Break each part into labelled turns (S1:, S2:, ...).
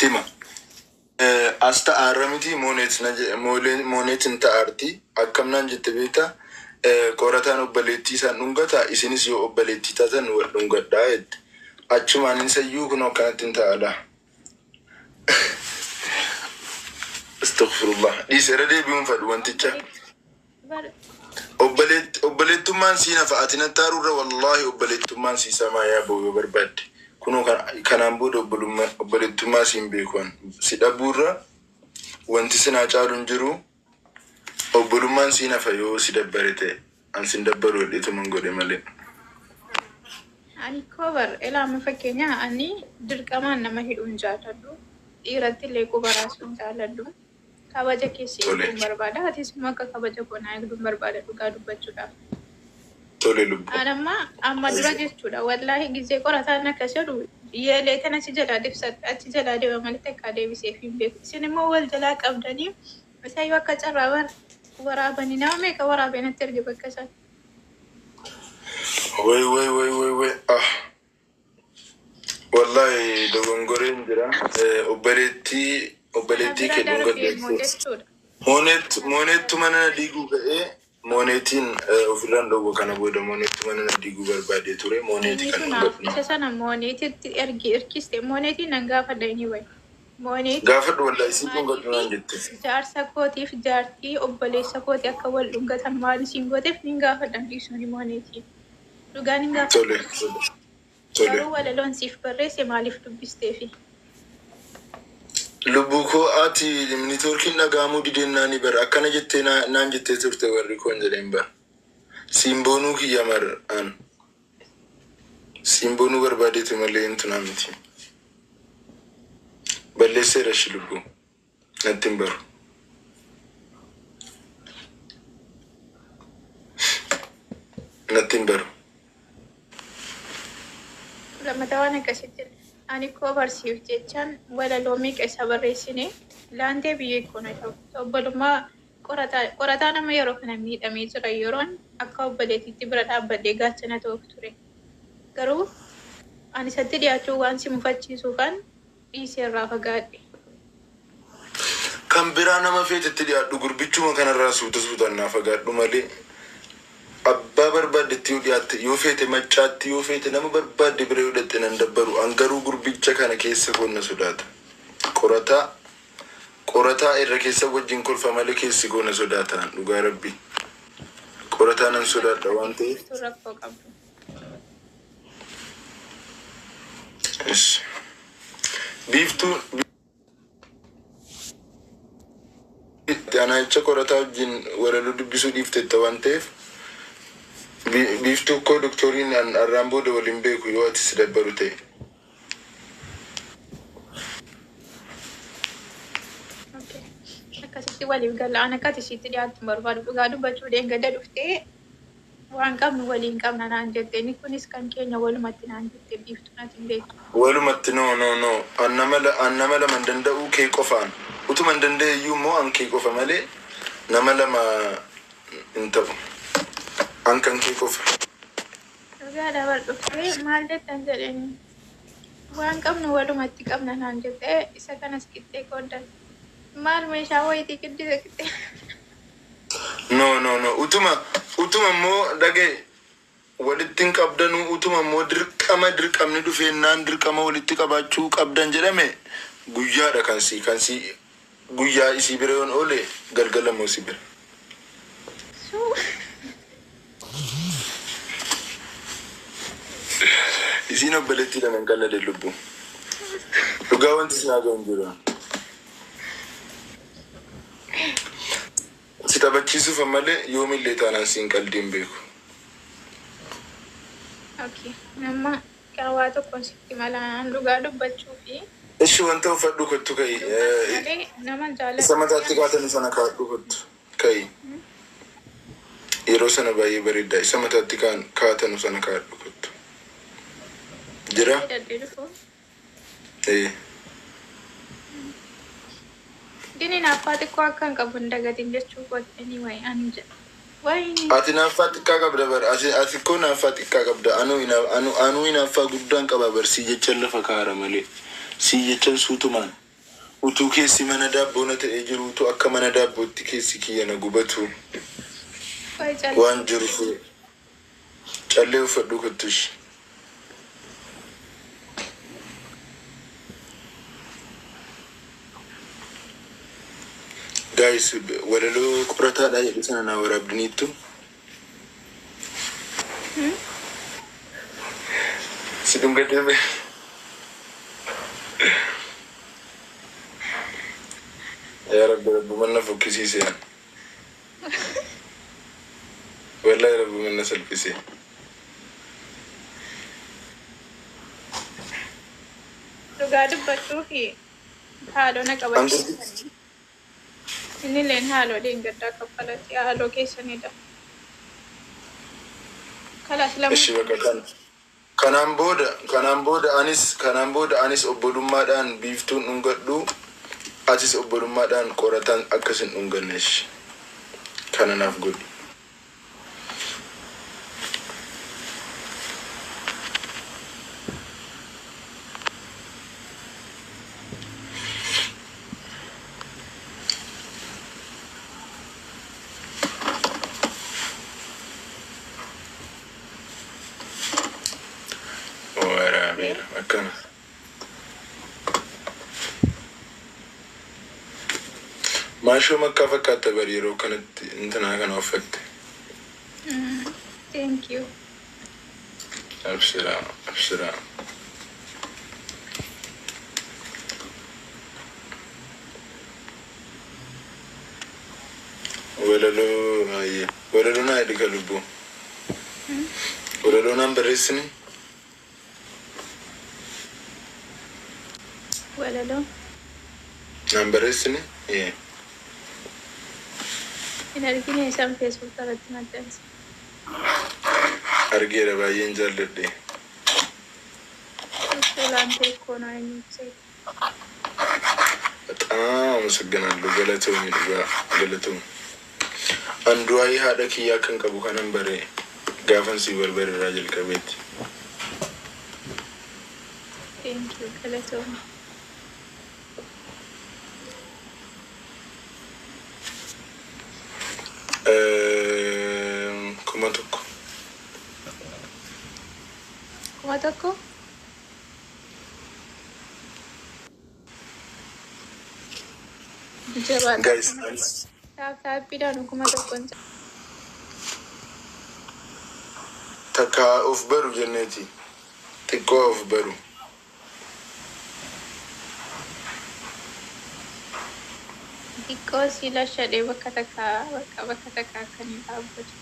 S1: Tima. Asta aramiti monet inta arti akkam nan jette beekta qorataan obbaleettii isaan dhungata isinis yoo obbaleettii taatan wal dhungadhaa jette achumaan hin sayyuu kun akkanatti hin ta'adha. Astaghfirullah dhiisera deebi'uun fadhu wanticha obboleettummaan siina fa'aatiin attaaruurra wallaahi obboleettummaan siisaa maayaa boo'ee barbaadde. Kuno kanaan booda obboleettummaa siin beekuun si dhabuurra wanti sinaa caaluun jiru obbolummaan siin hafa yoo si dabbarite an sin dabbaru hedheetuman godhe malee.
S2: Ani kobar ilaamu fakkeenya ani dirqamaan nama hidhuun jaaladhu dhiiratti illee qubaraasuun jaaladhu kabaja keessi eeguun barbaada atis immoo akka kabaja koonaa eegduun barbaada dhugaa dubbachuudhaaf.
S1: Tole lubbu.
S2: Amma dura jechuudha wallahi gizee qorataan akkas jedhu yeelee tana si jalaa dibsadha achi jalaa deema malitti akka deebisee fi hin beeku isin immoo wal jalaa qabdanii isaayyuu akka carraa waraabanii nama meeqa waraabee natti erge bakka isaan.
S1: Way wallahi dogongoreen jira obboleettii kedhuun gaddeessu mooneettu mana diiguu ga'ee monetiin ofirraan dhowwa kana booda moneetti mana diiguu barbaadee ture moneeti kan dhugatu.
S2: Isa sana moneetitti ergi irkiste moneetiin nan gaafadha inni wayi. Moneeti
S1: gaafadhu wallahi isiin dhungatu naan jette.
S2: Jaarsa kootiif jaartii obboleessa kooti akka wal dhungatan maal isiin gooteef nin gaafadhan dhiisuuni moneetii. Dhugaan hin gaafadhu. Tole. Garuu walaloon siif barreesse maaliif dubbisteefi?
S1: Lubbuko ati minitorkin dhagaamuu dideennaani bara akkana jettee naan jettee turte warri koon jedheen bara. Simboonuu kiyya mar'aan. Simboonuu barbaadeetu malee hin tunaa miti. Balleesseera shi lubbuu. Natti hin baru. Natti hin baru.
S2: Lammataa waan akkasitti ani koo barsiif jechaan walaloo meeqa isa barreessine laantee biyyee koona ta'u obbolummaa qorataa nama yeroo kana miidhamee jira yeroon akka obboleetitti bira dhaabbadhee gaachana ta'uuf ture garuu ani isatti dhiyaachuu waan si mufachiisuu kan dhiisee irraa fagaadhe.
S1: Kan biraa nama feetetti dhiyaadhu gurbichuma kanarraa suutannaa fagaadhu malee abbaa barbaadetti yoo dhiyaatte yoo feete maccaatti yoo feete nama barbaadde bira yoo dhatte nan dabbaru an garuu gurbicha kana keessa koonna sodaata. Qorataa irra keessa wajjin kolfa malee keessi koonna sodaata dhugaa rabbi. Qorataa nan sodaadha waan ta'eef. Biftuu ana jecha qorataa wajjin walaloo dubbisuu dhiiftetta waan ta'eef. Biftuu koo doktoriin arraan booda waliin beeku yoo ati si dabbaru ta'e.
S2: Akkasitti waliif gala an akkati sitti dhiyaatu barbaadu dhugaa dubbachuu deengada dhuftee waan qabnu waliin qabna naan jette inni kunis kan keenya walumatti naan jette biftuu natti hin beektu.
S1: Walumatti no annama lama hin danda'uu kee qofaan utuma hin danda'e iyyuu immoo an kee qofa malee nama lama hin ta'u. Ankan kee qofa.
S2: Dhugaa dabar dhuftee maal jettan jedhanii waan qabnu walumatti qabna naan jettee isa kanas qixxee qooddan maal meeshaa wayitii qiddisa qixxee.
S1: No utuma immoo dhagaye walitti hin qabdanuu utuma immoo dirqamni dhufeennaan dirqama walitti qabaachuu qabdan jedhame guyyaadha kansi guyyaa isii bira yoon oole galgalamoo si bira. Isiin obboleettii lamaan qal'adhe lubbuu. Dhugaa wanti isin haga hin jiru. Si taphachiisuuf malee yoomillee taanaan siin qaldiin beeku.
S2: Okay. Nama kaawaa tokkoon sitti malaan dhugaa dubbachuu fi.
S1: Ishi wanta uffadhu kottu ka'i.
S2: Nama jaalladhu.
S1: Isa mataatti kaatanii sana kaadhu kottu ka'i. Yeroo sana baay'ee bareeddaa. Isa mataatti kaatanu sana kaadhu kottu. Jira?
S2: Dini naaffaa xiqqoo akka hin qabu hin dagatin jechuu godhanii wayi ani jedha.
S1: Ati naaffaa xiqqaa qabda bar. Ati koo naaffaa xiqqaa qabda. Anuu naaffaa guddaan qaba bar. Si jechan lafa kaara malee. Si jechan suutumaan. utuu keessi mana daabboo na ta'ee jiru utuu akka mana daabbootti keessi kiyya na gubatu waan jiruuf callee uffadhu kottush. Guys, walaloo qorataadha jedhu sana naa waraabdiniittu. Si dhungatee be. Ya Rabbi Rabbi manna fokkisiise. Wallahi Rabbi manna salphise.
S2: Dhugaa dubbachuu fi haaloo na qabachiisanii. Inni leen haaloo gaddaa kaffalatti haaloo keessanidha. Kalaas lama.
S1: Eshi bakka kanaan booda anis obbolummaadhaan biiftuun dhungadhu. Atis obbolummaadhaan qorataan akkasin dhungannesh. Kana naaf godhi. Waraabera akkana. Maashoo makkaa fakkaata bari yeroo kanatti intanaa kana uffatte.
S2: Thank you.
S1: Abshira. Walaloo naa edika lubbu. Walaloo naan barreessini.
S2: Walaloo.
S1: Naan barreessini.
S2: Hin argine isaan Facebook irratti maxxanse.
S1: Argeera baay'een jaalladhe.
S2: Suuraan teekoo naa hin ibse.
S1: Bexaam aመሰግናለሁ ገለተውኝ ገለተው አንዱዋይ haadha kiyyaa kan qabu kanan bare gaafan si barbarirraa jalqabeetti.
S2: Thank you galatoo.
S1: Kuma tokko. Guys,
S2: Taappiidhaan kuma tokkoon
S1: takka of baru jenneeti. Xiqqoo of baru.
S2: xiqqoo siila shadhee bakka takkaa akkanii dhaabbatu.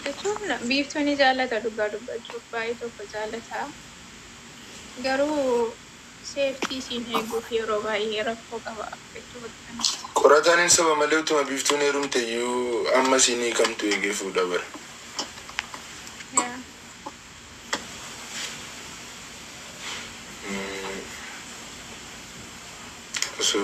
S2: Jechuun biiftuun jaallata dhugaa dubbachuuf baay'ee tokko jaallata. Garuu seeftii siin eeguuf yeroo baay'ee rakkoo qaba jechuu bakka.
S1: Qorataanin saba malee utuma biiftuun heerumte iyyuu amma siinii kamtu eegee fuudha bara. So,